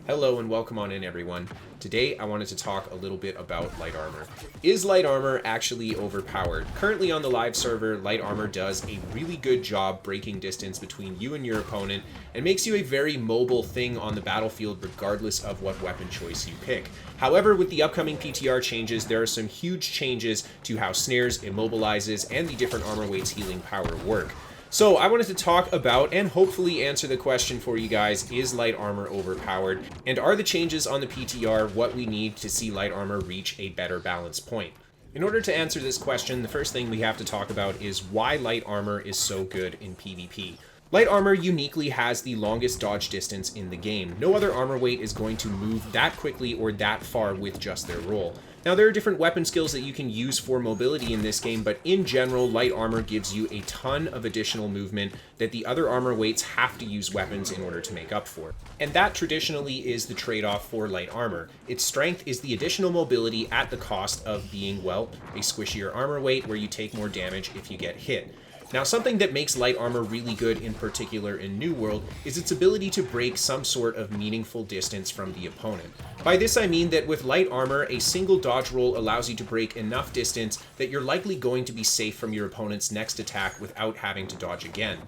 Hello and welcome on in, everyone. Today I wanted to talk a little bit about light armor. Is light armor actually overpowered? Currently on the live server, light armor does a really good job breaking distance between you and your opponent and makes you a very mobile thing on the battlefield regardless of what weapon choice you pick. However, with the upcoming PTR changes, there are some huge changes to how snares, immobilizes, and the different armor weights healing power work. So I wanted to talk about and hopefully answer the question for you guys, is light armor overpowered? And are the changes on the PTR what we need to see light armor reach a better balance point? In order to answer this question, the first thing we have to talk about is why light armor is so good in PvP. Light armor uniquely has the longest dodge distance in the game. No other armor weight is going to move that quickly or that far with just their roll. Now, there are different weapon skills that you can use for mobility in this game, but in general, light armor gives you a ton of additional movement that the other armor weights have to use weapons in order to make up for. And that traditionally is the trade-off for light armor. Its strength is the additional mobility at the cost of being, well, a squishier armor weight where you take more damage if you get hit. Now, something that makes light armor really good, in particular in New World, is its ability to break some sort of meaningful distance from the opponent. By this I mean that with light armor, a single dodge roll allows you to break enough distance that you're likely going to be safe from your opponent's next attack without having to dodge again.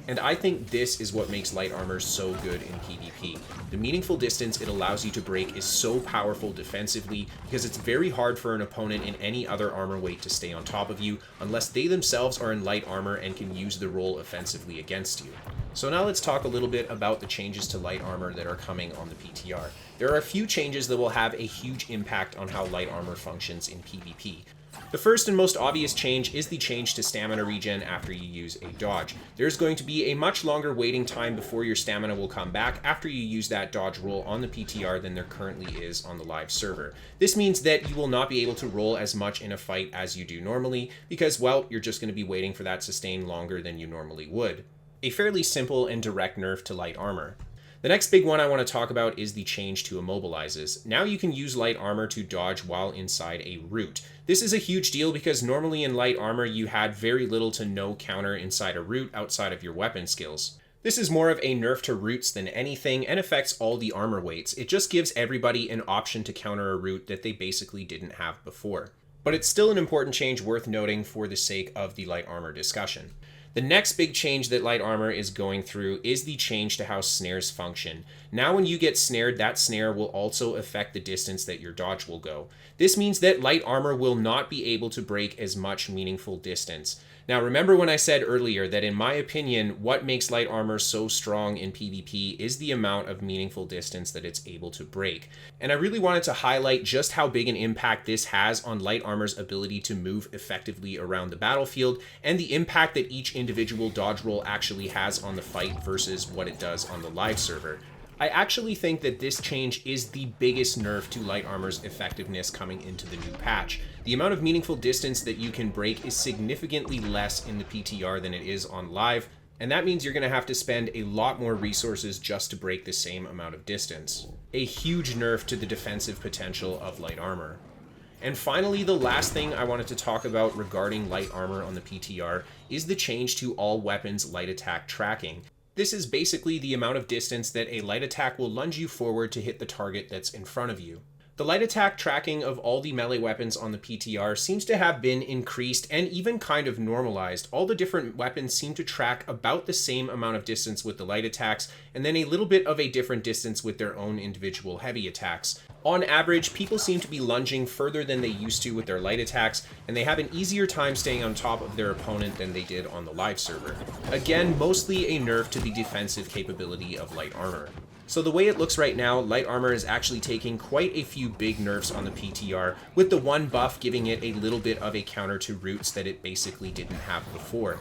And I think this is what makes light armor so good in PvP. The meaningful distance it allows you to break is so powerful defensively because it's very hard for an opponent in any other armor weight to stay on top of you unless they themselves are in light armor and can use the roll offensively against you. So now let's talk a little bit about the changes to light armor that are coming on the PTR. There are a few changes that will have a huge impact on how light armor functions in PvP. The first and most obvious change is the change to stamina regen after you use a dodge. There's going to be a much longer waiting time before your stamina will come back after you use that dodge roll on the PTR than there currently is on the live server. This means that you will not be able to roll as much in a fight as you do normally because, well, you're just going to be waiting for that sustain longer than you normally would. A fairly simple and direct nerf to light armor. The next big one I want to talk about is the change to immobilizes. Now you can use light armor to dodge while inside a root. This is a huge deal because normally in light armor you had very little to no counter inside a root outside of your weapon skills. This is more of a nerf to roots than anything and affects all the armor weights. It just gives everybody an option to counter a root that they basically didn't have before. But it's still an important change worth noting for the sake of the light armor discussion. The next big change that light armor is going through is the change to how snares function. Now when you get snared, that snare will also affect the distance that your dodge will go. This means that light armor will not be able to break as much meaningful distance. Now remember when I said earlier that in my opinion, what makes light armor so strong in PvP is the amount of meaningful distance that it's able to break. And I really wanted to highlight just how big an impact this has on light armor's ability to move effectively around the battlefield and the impact that each individual dodge roll actually has on the fight versus what it does on the live server. I actually think that this change is the biggest nerf to light armor's effectiveness coming into the new patch. The amount of meaningful distance that you can break is significantly less in the PTR than it is on live, and that means you're going to have to spend a lot more resources just to break the same amount of distance. A huge nerf to the defensive potential of light armor. And finally, the last thing I wanted to talk about regarding light armor on the PTR is the change to all weapons light attack tracking. This is basically the amount of distance that a light attack will lunge you forward to hit the target that's in front of you. The light attack tracking of all the melee weapons on the PTR seems to have been increased and even kind of normalized. All the different weapons seem to track about the same amount of distance with the light attacks, and then a little bit of a different distance with their own individual heavy attacks. On average, people seem to be lunging further than they used to with their light attacks, and they have an easier time staying on top of their opponent than they did on the live server. Again, mostly a nerf to the defensive capability of light armor. So the way it looks right now, light armor is actually taking quite a few big nerfs on the PTR, with the one buff giving it a little bit of a counter to roots that it basically didn't have before.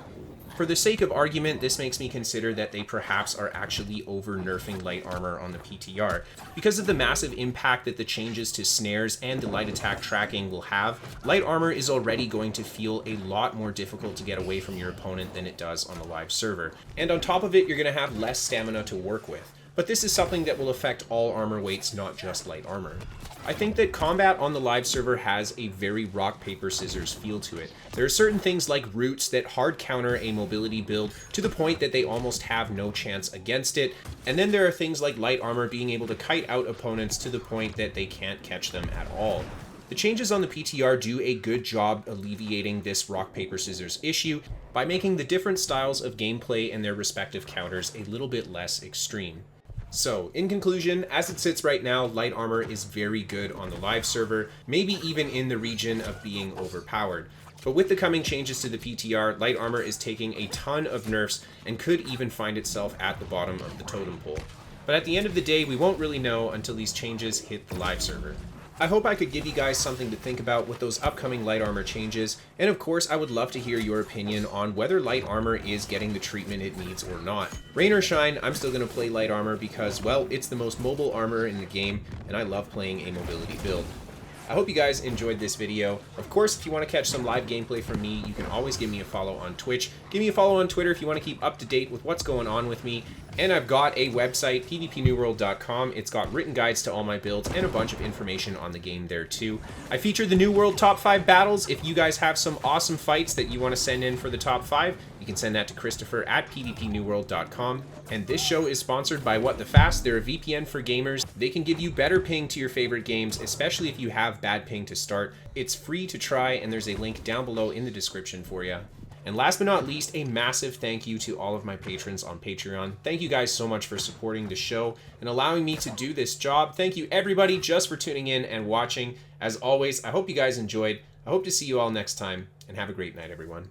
For the sake of argument, this makes me consider that they perhaps are actually over-nerfing light armor on the PTR. Because of the massive impact that the changes to snares and the light attack tracking will have, light armor is already going to feel a lot more difficult to get away from your opponent than it does on the live server. And on top of it, you're going to have less stamina to work with. but this is something that will affect all armor weights, not just light armor. I think that combat on the live server has a very rock, paper, scissors feel to it. There are certain things like roots that hard counter a mobility build to the point that they almost have no chance against it. And then there are things like light armor being able to kite out opponents to the point that they can't catch them at all. The changes on the PTR do a good job alleviating this rock, paper, scissors issue by making the different styles of gameplay and their respective counters a little bit less extreme. So, in conclusion, as it sits right now, light armor is very good on the live server, maybe even in the region of being overpowered. But with the coming changes to the PTR, light armor is taking a ton of nerfs and could even find itself at the bottom of the totem pole. But at the end of the day, we won't really know until these changes hit the live server. I hope I could give you guys something to think about with those upcoming light armor changes, and of course I would love to hear your opinion on whether light armor is getting the treatment it needs or not. Rain or shine, I'm still going to play light armor because, well, it's the most mobile armor in the game, and I love playing a mobility build. I hope you guys enjoyed this video. Of course, if you want to catch some live gameplay from me, you can always give me a follow on Twitch. Give me a follow on Twitter if you want to keep up to date with what's going on with me. And I've got a website, pvpnewworld.com. It's got written guides to all my builds and a bunch of information on the game there too. I feature the New World Top 5 battles. If you guys have some awesome fights that you want to send in for the top 5, you can send that to Kristofer at pvpnewworld.com. And this show is sponsored by What the Fast. They're a VPN for gamers. They can give you better ping to your favorite games, especially if you have bad ping to start. It's free to try, and there's a link down below in the description for you. And last but not least, a massive thank you to all of my patrons on Patreon. Thank you guys so much for supporting the show and allowing me to do this job. Thank you everybody just for tuning in and watching. As always, I hope you guys enjoyed. I hope to see you all next time, and have a great night, everyone.